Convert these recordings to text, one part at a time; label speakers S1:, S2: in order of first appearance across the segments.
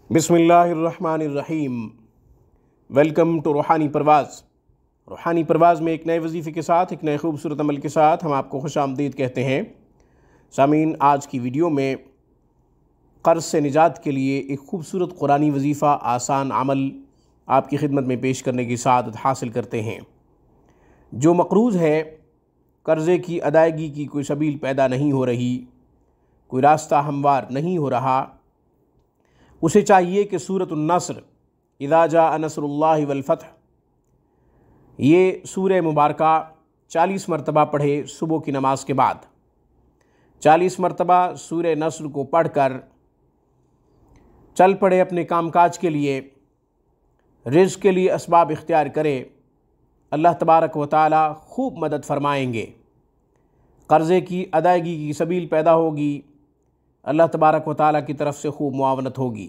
S1: बिस्मिल्लाहिर्रहमानिर्रहीम। Welcome to रूहानी परवाज़। रूहानी परवाज़ में एक नए वजीफ़े के साथ, एक नए खूबसूरत अमल के साथ हम आपको खुशामदीद कहते हैं। सामीन, आज की वीडियो में क़र्ज़ से निजात के लिए एक खूबसूरत कुरानी वजीफ़ा, आसान अमल आपकी खिदमत में पेश करने की सआदत हासिल करते हैं। जो मक़रूज़ है, कर्ज़े की अदायगी की कोई सबील पैदा नहीं हो रही, कोई रास्ता हमवार नहीं हो रहा, उसे चाहिए कि सूरतुन नस्र, इज़ा जाअ नस्रुल्लाहि वल फ़त्ह, ये सूरह मुबारका 40 मरतबा पढ़े सुबह की नमाज के बाद। 40 मरतबा सूरह नस्र को पढ़कर चल पड़े अपने कामकाज के लिए, रिज़्क़ के लिए असबाब इख्तियार करे। अल्लाह तबारक व तआला खूब मदद फरमाएंगे। क़र्ज़े की अदायगी की सबील पैदा होगी, अल्लाह तबारक व तआला की तरफ से खूब मुआवनत होगी।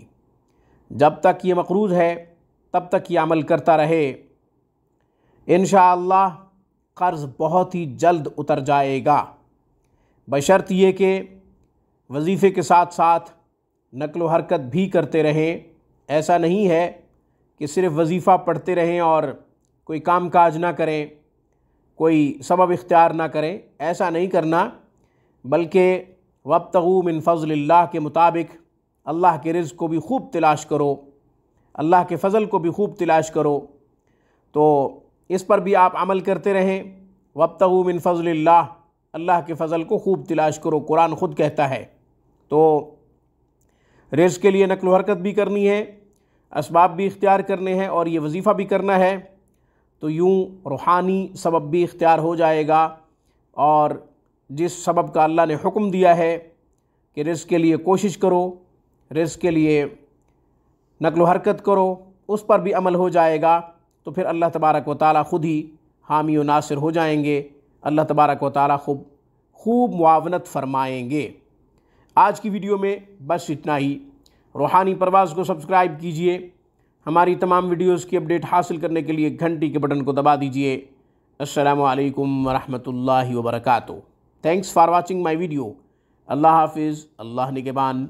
S1: जब तक ये मक़रूज़ है तब तक ये अमल करता रहे, इंशाअल्लाह क़र्ज़ बहुत ही जल्द उतर जाएगा। बशर्त ये कि वजीफ़े के साथ साथ नक़्ल व हरकत भी करते रहें। ऐसा नहीं है कि सिर्फ़ वजीफ़ा पढ़ते रहें और कोई काम काज ना करें, कोई सबब इख्तियार ना करें। ऐसा नहीं करना, बल्कि वब्तगू मिन फ़ज़लिल्लाह के मुताबिक अल्लाह के रिज़्क़ को भी खूब तलाश करो, अल्लाह के फ़ज़ल को भी खूब तलाश करो। तो इस पर भी आप अमल करते रहें। वब्तगू मिन फ़ज़लिल्लाह, अल्लाह के फ़ज़ल को खूब तलाश करो, कुरान ख़ुद कहता है। तो रिज़्क़ के लिए नक़्ल व हरकत भी करनी है, असबाब भी इख्तियार करने हैं और ये वजीफ़ा भी करना है। तो यूँ रूहानी सबब भी इख्तियार हो जाएगा और जिस सबब का अल्लाह ने हुक्म दिया है कि रिज़्क़ के लिए कोशिश करो, रिज़्क़ के लिए नक़्ल व हरकत करो, उस पर भी अमल हो जाएगा। तो फिर अल्लाह तबारक व तआला ख़ुद ही हामी व नासिर हो जाएंगे। अल्लाह तबारक व तआला खूब मुआवनत फरमाएंगे। आज की वीडियो में बस इतना ही। रूहानी परवाज़ को सब्सक्राइब कीजिए। हमारी तमाम वीडियोज़ की अपडेट हासिल करने के लिए घंटी के बटन को दबा दीजिए। अस्सलामु अलैकुम व रहमतुल्लाहि व बरकातुहू। Thanks for watching my video. अल्लाह हाफिज़, अल्लाह निगहबान।